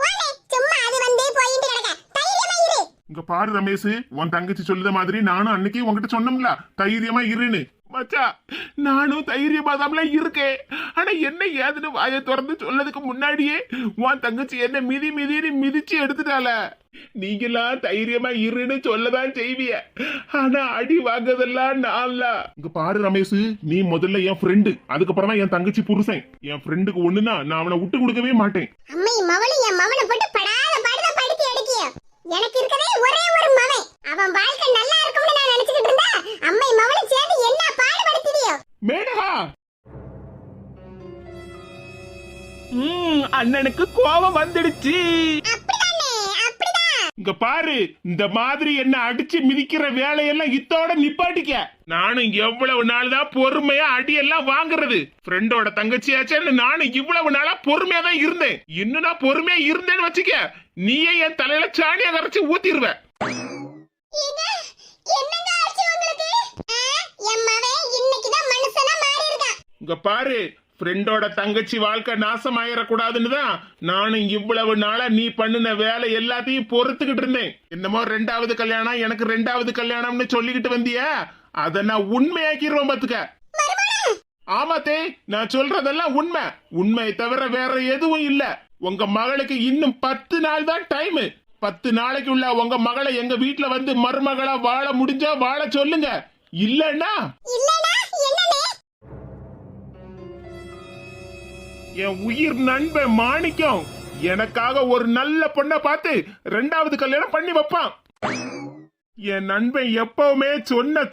போனே சும்மா அது வந்து போயிட்டு கிடக்க. தைரியமா இரு. இங்க பாரு ரமேஷ், உன் தங்கச்சி சொல்லுத மாதிரி நானும் அன்னைக்கு உன்கிட்ட சொன்னோம்ல தைரியமா இருன்னு. மச்சா நானும் தைரியமா தான் இருக்கேன். ஆனா என்ன ஏதுன்னு வாயை திறந்து சொல்லதுக்கு முன்னாடியே உன் தங்கச்சி என்ன மிதிச்சு எடுத்துட்டால. நீங்களாம் தைரியமா இருன்னு சொல்லதான் செய்விய, ஆனா அடி வாங்கதெல்லாம் நான்ல. இங்க பாரு ரமேஷ், நீ முதல்ல என் ஃப்ரெண்டு, அதுக்கப்புறம் தான் என் தங்கச்சி புருஷன். என் ஃப்ரெண்டுக்கு ஒண்ணுன்னா நான் அவனை விட்டு கொடுக்கவே மாட்டேன். அம்மை மவளி என் மவனை போட்டு படாத பாடுத படுத்தி எடுக்கிய. எனக்கு இருக்கதே ஒரே ஒரு மவன். அவன் வாழ்க்கை நல்லா இருக்கும்னு நான் நினைச்சிட்டு இருந்தா அம்மை மவளை சேர்ந்து என்ன பாடுபடுத்தியோ? மேனகா அண்ணனுக்கு கோபம் வந்துடுச்சு. அப்படிதானே அப்படிதான். இங்க பாரு, இந்த மாதிரி என்ன அடிச்சு மிதிக்கிற வேலையெல்லாம் இத்தோட நிப்பாட்டிக்க. நானும் எவ்வளவு நாள் தான் பொறுமையா அடியெல்லாம் வாங்குறது. ஃப்ரெண்டோட தங்கச்சியாச்சேன்னு நானும் இவ்வளவு நாளா பொறுமையா தான் இருந்தேன். இன்னும் நான் பொறுமையா இருந்தேன்னு வச்சுக்க, நீயே என் தலையில சாணியா கரைச்சு ஊத்திடுவ. என்னங்க ஆச்சு உங்களுக்கு? என் மவன் இன்னைக்கு தான் மனுஷனா மாறி இருக்கான். இங்க பாரு, ஃப்ரெண்டோட தங்கச்சி வாழ்க்கை நாசம் ஆயிடக்கூடாதுன்னு தான் நானும் இவ்வளவு நாளா நீ பண்ணின வேலை எல்லாத்தையும் பொறுத்துக்கிட்டு இருந்தேன். என்னமோ ரெண்டாவது கல்யாணம் எனக்கு ரெண்டாவது கல்யாணம்னு சொல்லிக்கிட்டு வந்திய, அத நான் உண்மையாக்கிடுவேன் பாத்துக்க. ஆமாத்தே, நான் சொல்றதெல்லாம் உண்மை தவிர வேற எதுவும் இல்ல. உங்க மகளுக்கு இன்னும் 10 நாள் தான் டைம். 10 நாளைக்குள்ள உங்க மகளை எங்க வீட்டுல வந்து மருமகளா வாழ முடிஞ்சா வாழ சொல்லுங்க. இல்லன்னா என் உயிர் நண்பன் மாணிக்கம் எனக்காக ஒரு நல்ல பொண்ணை பார்த்து 2வது கல்யாணம் பண்ணி வைப்பான். என் நண்பன் எப்பவுமே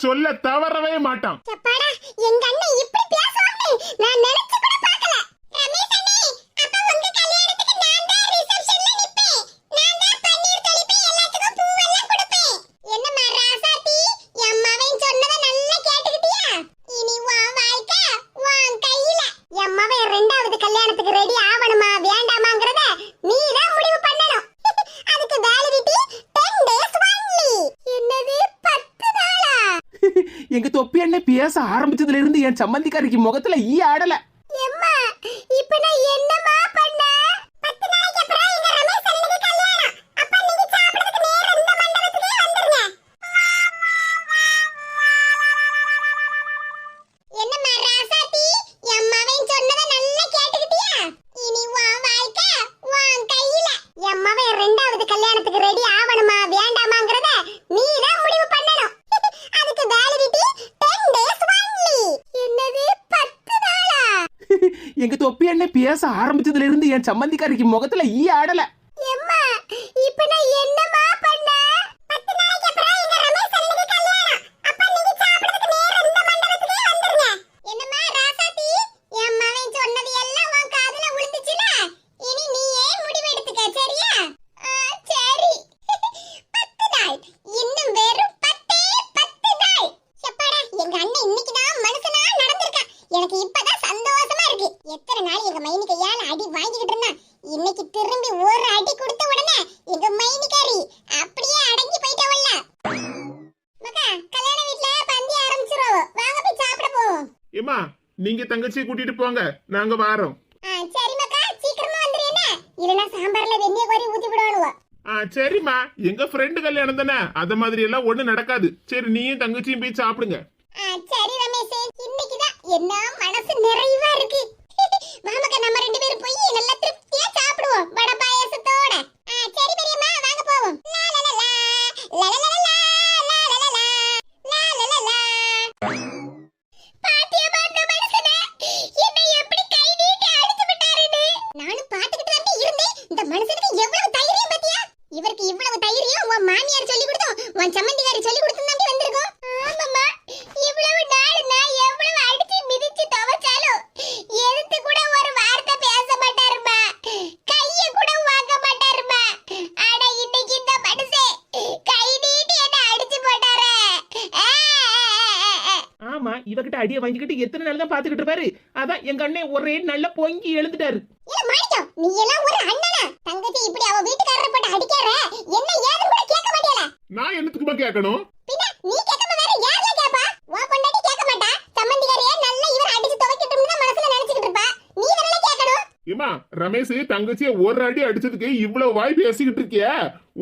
சொல்ல தவறவே மாட்டான். சப்பாடா, எங்க அண்ணன் இப்படி பேசுவான்னு நான் நினைச்சு கூட பார்க்கல. ரமேஷ் அண்ணே, அப்ப உங்க கல்யாணத்துக்கு நான் தான் ரிசப்ஷன்ல நிப்பேன். நான் தான் பன்னீர் தெளிப்பேன், எல்லாத்துக்கும் பூவெல்லாம் கொடுப்பேன். என்னம்மா ராசாத்தி, என் மவன் சொன்னதை நல்லா கேட்டுக்கிட்டியா? இனி உன் வாழ்க்கை உன் கையில. என் மவன் 2வது கல்யாணத்துக்கு ரெடி ஆவணுமா வேண்டாமாங்கறத நீ தான் முடிவு பண்ணணும். அதுக்கு வேலிடிட்டி 10 days only. என்னது 10 நாளா? எங்க தொப்பி அண்ணன் பேச ஆரம்பிச்சதுல இருந்து என் சம்மந்திக்காரிக்கு முகத்துல ஈ ஆடல. எம்மா, இப்ப நான் என்னமா பண்ண? 10 நாளைக்கு அப்புறம் எங்க ரமேஷ் அண்ணனுக்கு கல்யாணம். அப்ப நீங்க சாப்பிடுறதுக்கு நேரா இந்த மண்டபத்துக்கே வந்துருங்க. என்னம்மா ராசாத்தி, என் மவன் சொன்னதை நல்லா கேட்டுக்கிட்டியா? இனி உன் வாழ்க்கை உன் கையில. என் மவன் 2வது கல்யாணத்துக்கு ரெடி ஆவணுமா வேண்டாமாங்கறத நீ தான் முடிவு பண்ணணும். அதுக்கு வேலிடிட்டி 10 days only. என்னது 10 நாளா? எங்க தொப்பி அண்ணன் பேச ஆரம்பிச்சதுல இருந்து என் சம்மந்திக்காரிக்கு முகத்துல ஈ ஆடல. எம்மா, இப்ப நான் என்னமா பண்ண? 10 நாளைக்கு அப்புறம் எங்க ரமேஷ் அண்ணனுக்கு கல்யாணம். அப்ப நீங்க சாப்பிடுறதுக்கு நேரா இந்த மண்டபத்துக்கே வந்துருங்க. என்னம்மா ராசாத்தி, என் மவன் சொன்னது எல்லாம் உன் காதுல விழுந்துச்சுல? இனி நீயே முடிவு எடுத்துக்க, சரியா? சரி. 10 நாள், இன்னும் வெறும் 10 நாள். சப்பாடா, எங்க அண்ணன் இன்னைக்கு தான் மனுஷனா நடந்திருக்கான். எனக்கு இப்பதான் சந்தோஷமா இருக்கு. எத்தனை நாள் எங்க மைனி கையால அடி வாங்கிக்கிட்டு இருந்தான். இன்னைக்கு திரும்பி ஒரு அடி கொடுத்த உடனே எங்க மைனிக்காரி அப்படியே அடங்கி போயிட்டவல்ல. மக்கா, கல்யாண வீட்ல பந்தி ஆரம்பிச்சிரோம். வாங்க போய் சாப்பிட போவோம். ஏமா, நீங்க தங்கச்சியை கூட்டிட்டு போங்க, நாங்க வாரோம். சரி மக்கா, சீக்கிரமா வந்துருங்க. இல்லனா சாம்பார்ல வெண்ணெய் கோரி ஊத்தி விடுவானுவோ. சரிம்மா, எங்க ஃப்ரெண்டு கல்யாணம் தானே, அத மாதிரி எல்லாம் ஒண்ணு நடக்காது. சரி, நீயும் தங்கச்சியும் போய் சாப்பிடுங்க. சரி ரமேஷ், இன்னைக்குதான் என்ன மனசு நிறைவா இருக்கு. வாமக்கா, நம்ம 2 பேரும் போய் நல்லா திருப்தியா சாப்பிடுவோம் வடை பாயாசத்தோட. சரி பெரியம்மா, வாங்க போவோம். லா லா லா லா, லா லா லா லா, லா லா லா லா, லா லா லா லா. பாத்தியம்மா, அந்த மனுஷனே என்னை எப்படி கை நீட்டி அடிச்சு விட்டாருன்னு நானும் பாத்துக்கிட்டு தான் இருந்தேன். இந்த மனுஷனுக்கு எவ்வளவு தைரியம் பாத்தியா? இவருக்கு இவ்வளவு தைரியம் உன் மாமியார் சொல்லி கொடுத்தோம், உன் சம்மந்திகாரி சொல்லி கொடுத்து தான் வந்திருக்கோம். ஆமாம்மா, இவ்வளவு நாள் நான் எவ்வளவு அடிச்சு மிதிச்சு துவைச்சாலும் எதிர்த்து கூட ஒரு வார்த்தை பேச மாட்டாருமா, கைய கூட வாங்க மாட்டாருமா. ஆனா இன்னைக்கு இந்த மனுஷன் கை நீட்டி என்ன அடிச்சு போட்டாரே. ஆமா, இவகிட்ட அடியை வாங்கிக்கிட்டு எத்தனை நாள் தான் பாத்துக்கிட்டு இருப்பாரு. அதான் எங்க அண்ணன் ஒரே நல்ல பொங்கி எழுந்துட்டாரு. மாணிக்கம், நீ எல்லாம் ஒரு அண்ணனா? தங்கச்சி இப்படி அவ வீட்டுக்காரரை போட்டு அடிக்கார, என்ன ஏதுன்னு கூட கேட்க மாட்டியல? நான் என்னத்துக்குமா கேட்கணும்? பின்ன நீ கேட்காம வேற யாரல கேப்பா? உன் பொண்டாட்டி கேட்க மாட்டா. சம்மந்திகாரியே நல்லா இவர் அடிச்சு துவைக்கட்டும்னு தான் மனசுல நினைச்சிட்டு இருப்பா. நீ வேற கேட்கணும். ஏமா, ரமேஷ் தங்கச்சிய ஒரு அடி அடிச்சதுக்கு இவ்வளவு வாய் பேசிக்கிட்டு இருக்கிய?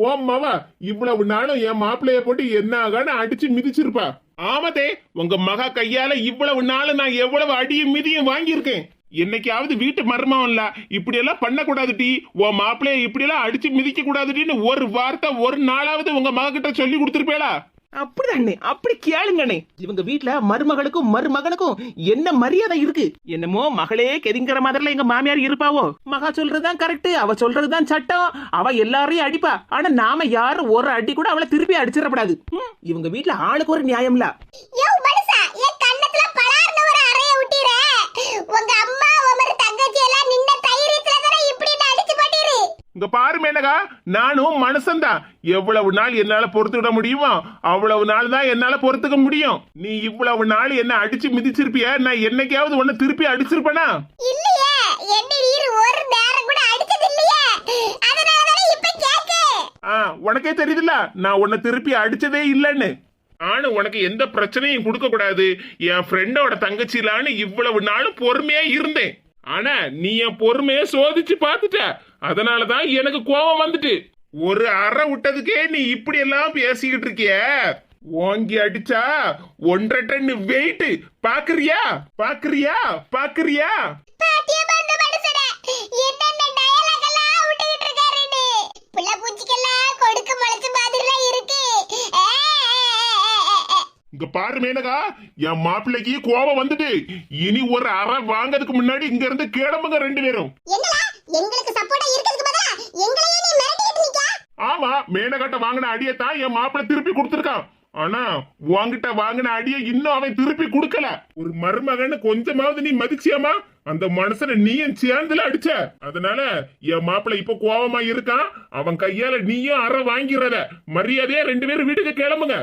ஓம் மாவா, இவ்வளவு நாளும் என் மாப்பிள்ளைய போட்டு என்ன ஆகான்னு அடிச்சு மிதிச்சிருப்பா. ஆமாதே, உங்க மகா கையால இவ்வளவு நாள் நான் எவ்வளவு அடியும் மிதியும் வாங்கியிருக்கேன். என்னைக்காவது வீட்டு மர்மம் இல்ல இப்படி எல்லாம் பண்ண கூடாதுடி, உன் மாப்பிள்ளைய இப்படி எல்லாம் அடிச்சு மிதிக்க கூடாதுடின்னு ஒரு வார்த்தை ஒரு நாளாவது உங்க மக கிட்ட சொல்லி கொடுத்திருப்பேளா? அப்படிதானே, அப்படி கேளுங்கண்ணே. இவங்க வீட்டுல மருமகளுக்கும் மருமகனுக்கும் என்ன மரியாதை இருக்கு? என்னமோ மகளே கெதிங்கிற மாதிரில எங்க மாமியார் இருப்பாவோ. மகா சொல்றதுதான் கரெக்ட், அவ சொல்றதுதான் சட்டம், அவ எல்லாரையும் அடிப்பா. ஆனா நாம யாரும் ஒரு அடி கூட அவளை திருப்பி அடிச்சிடப்படாது. இவங்க வீட்டுல ஆளுக்கு ஒரு நியாயம்ல. இங்க பாரு மேனகா, நானும் மனுஷன்தான். எவ்வளவு நாள் என்னால பொறுத்துக்கிட முடியுமோ அவ்வளவு நாள் தான் என்னால பொறுத்துக்க முடியும். நீ இவ்வளவு நாள் என்ன அடிச்சு மிதிச்சிருப்பிய, நான் என்னைக்காவது உன்னை திருப்பி அடிச்சிருப்பேனா? இல்லையே, என்ன நீர் ஒரு நேரம் கூட அடிச்சது இல்லையே. அதனால தான் இப்ப கேக்க. உனக்கே தெரியுதுல நான் உன்னை திருப்பி அடிச்சதே இல்லன்னு. ஆனா உனக்கு எந்த பிரச்சனையும் கொடுக்க கூடாது, என் ஃப்ரெண்டோட தங்கச்சிலான்னு இவ்வளவு நாளும் பொறுமையா இருந்தேன். ஆனா நீ என் பொறுமைய சோதிச்சு பாத்துட்ட, அதனாலதான் எனக்கு கோபம் வந்துட்டு. ஒரு அறை விட்டதுக்கே நீ இப்படி எல்லாம் பேசிக்கிட்டு இருக்கிய. ஓங்கி அடிச்சா 1.5 டன் வெயிட். பாக்குறியா பாக்குறியா பாக்குறியா? இங்க பாரு மேனகா, என் மாப்பிள்ளைக்கு கோபம் வந்துட்டு இனி ஒரு அறை வாங்கறதுக்கு முன்னாடி இங்க இருந்து கிளம்புங்க 2 பேரும். என்னடா எங்களுக்கு சப்போர்ட்டா இருக்கிறதுக்கு பதிலா எங்களையே நீ மிரட்டிட்டு நிக்க? ஆமா, மேனகாட்ட வாங்கின அடியத்தான் என் மாப்பிள்ளை திருப்பி கொடுத்திருக்கான். ஆனா உன்கிட்ட வாங்கின அடியை இன்னும் அவன் திருப்பி கொடுக்கல. ஒரு மருமகன்னு கொஞ்சமாவது நீ மதிச்சியாமா? அந்த மனுஷனை நீயும் சேர்ந்துல அடிச்ச. அதனால என் மாப்பிள்ளை இப்ப கோபமா இருக்கான். அவன் கையால நீயும் அறை வாங்கிறத மரியாதையா 2 பேரும் வீட்டுக்கு கிளம்புங்க.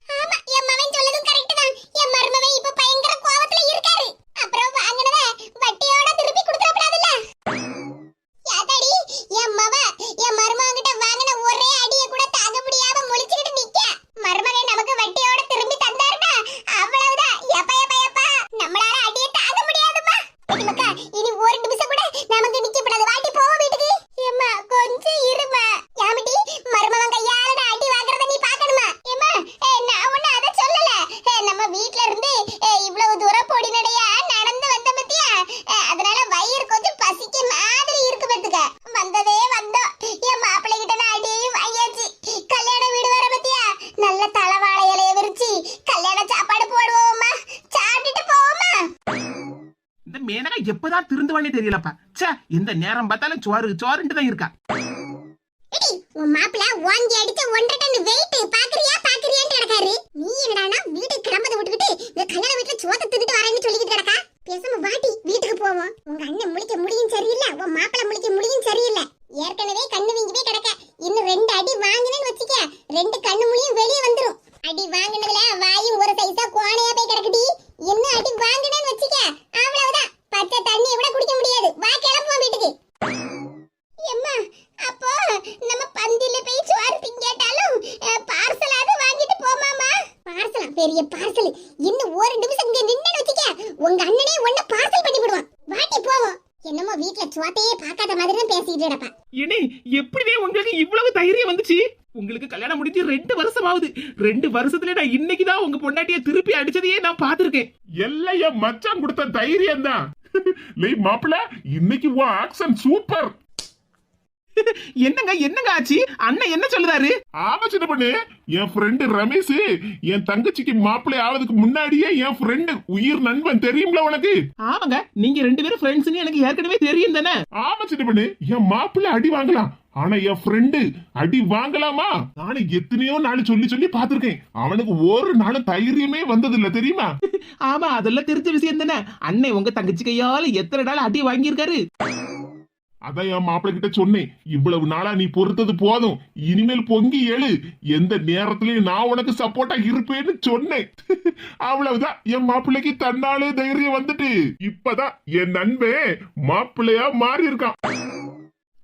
ஆமா, என் மகன் சொல்லதும் கரெக்ட் தான். என் மருமகன் இப்ப பயங்கர கோவத்துல இருக்காரு. அப்புறம் வாங்குனத வட்டியோட திருப்பி கொடுத்துறப்படாதுல்ல. யாதாடி என் மருமகன் கிட்ட வாங்கின ஒரே அடியை கூட தாங்க முடியாம முழிச்சுக்கிட்டு நிக்க. மருமகன் நமக்கு வட்டியோட திரும்பி தந்தாருன்னா அவ்வளவுதான். எப்பா நம்மளால அடியை தாங்க முடியாதுமா. மக்கா, இனி ஒரு நிமிஷம் கூட நமக்கு நிக்கப்படாது. வாட்டி போவோம் வீட்டுக்கு. ஏம்மா கொஞ்சம் இருமா. யாமிட்டி மருமகன் கையால நான் அடி வாங்குறத நீ பார்க்கணுமா? ஏம்மா நான் ஒண்ணு அத சொல்லல. நம்ம வீட்ல இருந்து இவ்வளவு தூரம் பொடி நடையா நடந்து வந்த பத்தியா, அதனால வயிறு கொஞ்சம் பசிக்க மாதிரி இருக்கு பத்துக்க. வந்ததே வந்தோம். என் மாப்பிள்ளை கிட்ட நான் அடியையும் வாங்கியாச்சு. கல்யாண வீடு வர பத்தியா, நல்ல தலவாழை இலைய விரிச்சு கல்யாண சாப்பாடு போடுவோமா, சாப்பிட்டுட்டு போவோமா? இந்த மேனகா எப்பதான் திருந்துவானே தெரியலப்பா. ச்சே, எந்த நேரம் பார்த்தாலும் சோறுன்ட்டு தான் இருக்கா. எடி உன் மாப்பிள்ள வாங்கி அடிச்ச 1.5 டன் வெயிட் பாக்குறியான்னு கிடக்காரு. நீ என்னடானா வீட்டுக்கு கிளம்பத விட்டுக்கிட்டு இந்த கல்யாண வீட்டுல சோத்த தின்னுட்டு வரேன்னு சொல்லிக்கிட்டு கிடக்கா. பேசாம வாட்டி வீட்டுக்கு போவோம். உங்க அண்ணன் முழிக்க முடியும் சரியில்லை, உன் மாப்பிள்ள முழிக்க முடியும் சரியில்லை. ஏற்கனவே கண்ணு வீங்கி போய் கிடக்க. இன்னும் 2 அடி வாங்கினேன்னு வச்சுக்க, 2 கண்ணு முடியும் வெளியே வந்துரும். அடி வாங்கினதுல வாயும் ஒரு சைஸா கோணையா போய் கிடக்குடி. இன்னும் அடி வாங்கினேன்னு வச்சுக்க, அவ்வளவுதான். பச்சை தண்ணியை கூட குடிக்க முடியாது. வா கிளம்புவோம் வீட்டுக்கு. எம்மா, அப்போ நம்ம பந்தில போய் சோறு திங்கட்டாலும் பார்சலாவது வாங்கிட்டு போமாமா? பார்சலா? பெரிய பார்சல். இன்னும் ஒரு நிமிஷம் இங்க நின்னு வச்சுக்க, உங்க அண்ணனே உன்னை பார்சல் பண்ணி விடுவான். வாட்டி போவோம். என்னமோ வீட்ல சோத்தையே பார்க்காத மாதிரி தான் பேசிட்டு இருப்பா. இனி எப்படிவே உங்களுக்கு இவ்வளவு தைரியம் வந்துச்சு? உங்களுக்கு கல்யாணம் முடிஞ்சு 2 வருஷம் ஆகுது. 2 வருஷத்துல நான் இன்னைக்குதான் உங்க பொண்டாட்டிய திருப்பி அடிச்சதையே நான் பாத்திருக்கேன். எல்லாம் என் மச்சான் கொடுத்த தைரியம் தான். மாப்பிள்ள, இன்னைக்கு உன் ஆக்சன் சூப்பர். என்னங்க ஆச்சு? அண்ணன் என்ன சொல்லுதாரு? ஆமா சின்ன பொண்ணு, என் ஃப்ரெண்டு ரமேஷ் என் தங்கச்சிக்கு மாப்பிள்ளை ஆவதுக்கு முன்னாடியே என் ஃப்ரெண்டு உயிர் நண்பன் தெரியும்ல உனக்கு? ஆமாங்க, நீங்க 2 பேரும் ஃப்ரெண்ட்ஸ்னு எனக்கு ஏற்கனவே தெரியும் தானே. ஆமா சின்ன பொண்ணு, என் மாப்பிள்ளை அடி வாங்கலாம், ஆனா என் ஃப்ரெண்டு அடி வாங்கலாமா? நானும் எத்தனையோ நாள் சொல்லி பாத்திருக்கேன். அவனுக்கு ஒரு நாளும் தைரியமே வந்தது இல்ல தெரியுமா? ஆமா, அதெல்லாம் தெரிஞ்ச விஷயம் தானே. அண்ணன் உங்க தங்கச்சி கையால எத்தனை நாள் அடி வாங்கியிருக்காரு. அதான் என் மாப்பிள்ளை கிட்ட சொன்னேன், இவ்வளவு நாளா நீ பொறுத்தது போதும், இனிமேல் பொங்கி எழு, எந்த நேரத்திலயும் நான் உனக்கு சப்போர்ட்டா இருப்பேன்னு சொன்னேன். அவ்வளவுதான், என் மாப்பிள்ளைக்கு தன்னாலே தைரியம் வந்துட்டு இப்பதான் என் நண்பன் மாப்பிள்ளையா மாறி இருக்கான்.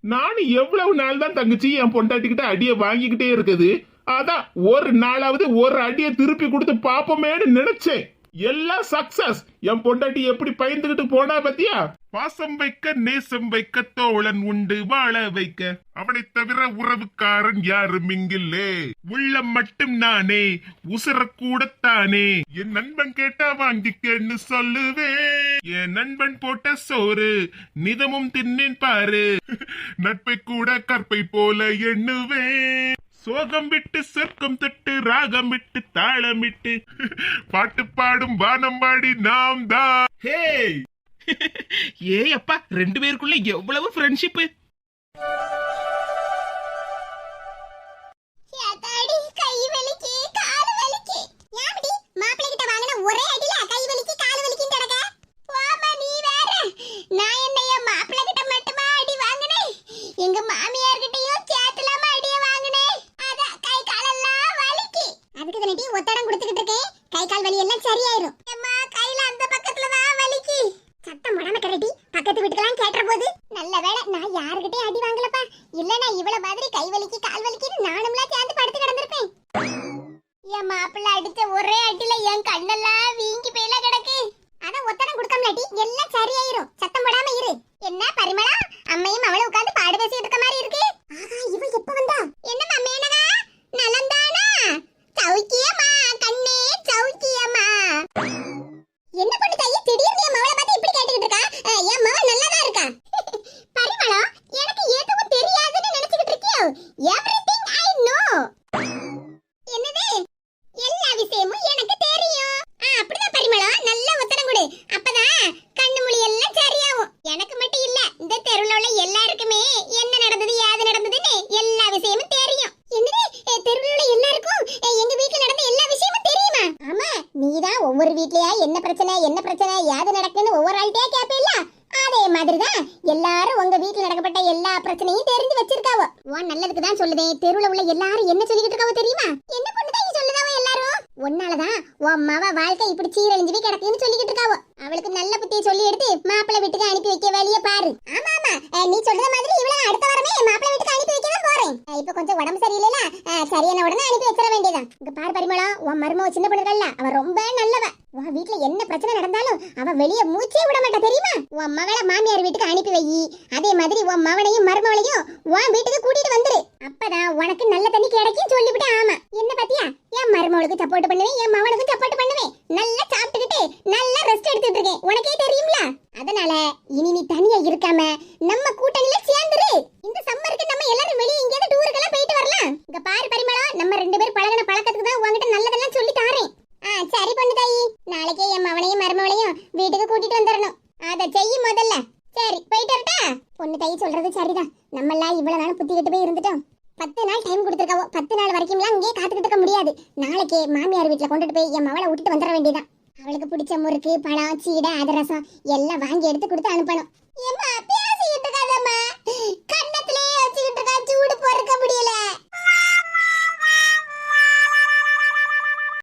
நானும் எவ்வளவு நாள் தான் தங்கச்சி என் பொண்டாட்டிக்கிட்ட அடிய வாங்கிக்கிட்டே இருக்குது. அதான் ஒரு நாளாவது ஒரு அடிய திருப்பி கொடுத்து பாப்போமேன்னு நினைச்சேன். எல்லாம் சக்சஸ். என் பொண்டாட்டி எப்படி பயந்துகிட்டு போனா பத்தியா? பாசம் வைக்க நேசம் வைக்க தோழன் உண்டு வாழ வைக்க, அவனை தவிர உறவுக்காரன் யாரும் இங்கில்லே, உள்ளம் மட்டும் நானே உசுரக்கூடத்தானே, என் நண்பன் கேட்டா வாங்கிக்கன்னு சொல்லுவேன், என் நண்பன் போட்ட சோறு நிதமும் தின்னேன் பாரு, நட்பை கூட கற்பை போல எண்ணுவேன், சோகம் விட்டு சொர்க்கம் தொட்டு ராகம் விட்டு தாளமிட்டு பாட்டு பாடும் வானம் பாடி நாம் தான். ஹே ஏ அப்பா, 2 பேருக்குள்ள எவ்வளவு ஃப்ரெண்ட்ஷிப். கை வலிக்கு கால் வலிக்கு. யாமடி மாப்பிள்ளை கிட்ட வாங்கின ஒரே அடியில கை வலிக்கு கால் வலிக்குன்னு கிடக்க. போமா நீ வேற. நான் என்னைய மாப்பிள்ளை கிட்ட மட்டுமா அடி வாங்கினேன், எங்க மாமியார் கிட்டயும் சேத்துலாம அடிய வாங்கினேன். அத கை கால் எல்லாம் வலிக்கு. அதுக்கு தானடி ஒத்தடம் கொடுத்துக்கிட்டு இருக்கேன். கை கால் வலி எல்லாம் சரியாயிரும். அம்மா கையில அந்த பக்கத்துல தான் வலிக்கு. சத்தம் மடம கரடி, பக்கத்து வீட்டுக்கெல்லாம் கேட்ற போது. நல்ல வேளை நான் யாருகிட்டயும் அடி வாங்கலப்பா. இல்லனா இவ்வளவு மாதிரி கை வலிக்கு கால் வலிக்குன்னு நானும்லாம் சேர்ந்து படுத்து பிரச்சனை என்ன பிரச்சனை யாது நடக்குன்னு ஒவ்வொரு ஆள்கிட்டயே கேப்பீல்ல, அதே மாதிரிதான் எல்லாரும் உங்க வீட்டுல நடக்கப்பட்ட எல்லா பிரச்சனையும் தெரிஞ்சு வச்சிருக்காவோ. உன் நல்லதுக்கு தான் சொல்லுதேன். தெருவுல உள்ள எல்லாரும் என்ன சொல்லிக்கிட்டு இருக்காவோ தெரியுமா? என்ன பொண்ணுதான் சொல்லுதாவோ எல்லாரும்? உன்னாலதான் உன் மவ வாழ்க்கை இப்படி சீரழிஞ்சு போய் கிடக்குன்னு சொல்லிக்கிட்டு இருக்காவோ. அவளுக்கு நல்ல புத்தியை சொல்லி எடுத்து மாப்பிள்ளை வீட்டுக்கு அனுப்பி வைக்க வேலையை பாரு. ஆமா ஆமா, நீ சொல்ற மாதிரி இவ்வளவு அடுத்த வாரமே மாப்பிள்ளை வீட்டுக்கு அனுப்பி வைக்க தான் போறேன். இப்ப கொஞ்சம் உடம்பு சரியில்லைல, சரியான உடனே அனுப்பி வச்சிட வேண்டியதான். இங்க பாரு பரிமளம், உன் மருமவ சின்ன பொண்ணுகள்ல அவ ரொம்ப நல்லவ. உன் வீட்டுல என்ன பிரச்சனை நடந்தாலும் அவ வெளிய மூச்சே விட மாட்டா தெரியுமா? உன் மகளை மாமியார் வீட்டுக்கு அனுப்பி வை. அதே மாதிரி உன் மவனையும் மருமவளையும் உன் வீட்டுக்கு கூட்டிட்டு வந்துரு. அப்பதான் உனக்கு நல்ல தண்ணி கிடைக்கும் சொல்லிவிட்டு. ஆமா, என்ன பாத்தியா, என் மருமவளுக்கு சப்போர்ட் பண்ணுவேன், என் மவனுக்கும் சப்போர்ட் பண்ணுவேன். நல்லா சாப்பிட்டுக்கிட்டு நல்லா ரெஸ்ட் எடுத்துட்டு இருக்கேன், உனக்கே தெரியும்ல. அதனால இனி நீ தனியா இருக்காம நம்ம கூட்டணியில சேர்ந்துரு. இந்த சம்மருக்கு நம்ம எல்லாரும் வெளியே எங்கேயாவது டூருக்கெல்லாம் போயிட்டு வரலாம். இங்க பாரு பரிமளம், நம்ம 2 பேரும் பழகின பழக்கத்துக்கு தான் உன்கிட்ட நல்லதெல்லாம் சொல்லி தாரேன். சரி பொண்ணு தாயி, நாளைக்கே என் மவனையும் மருமவளையும் வீட்டுக்கு கூட்டிட்டு வந்துடணும். அத செய்யும் முதல்ல. சரி போயிட்டு வரட்டா? பொண்ணு தாயி சொல்றது சரிதான். நம்ம எல்லாம் இவ்வளவு நாள் புத்தி கட்டு போய் இருந்துட்டோம். 10 நாள் டைம் கொடுத்துருக்காவோ. 10 நாள் வரைக்கும்லாம் இங்கே காத்துக்கிட்டு இருக்க முடியாது. நாளைக்கே மாமியார் வீட்டுல கொண்டுட்டு போய் என் மவளை விட்டுட்டு வந்துட வேண்டியதான். அவளுக்கு பிடிச்ச முறுக்கு, பழம், சீடை, அதிரசம் எல்லாம் வாங்கி எடுத்து கொடுத்து அனுப்பணும்.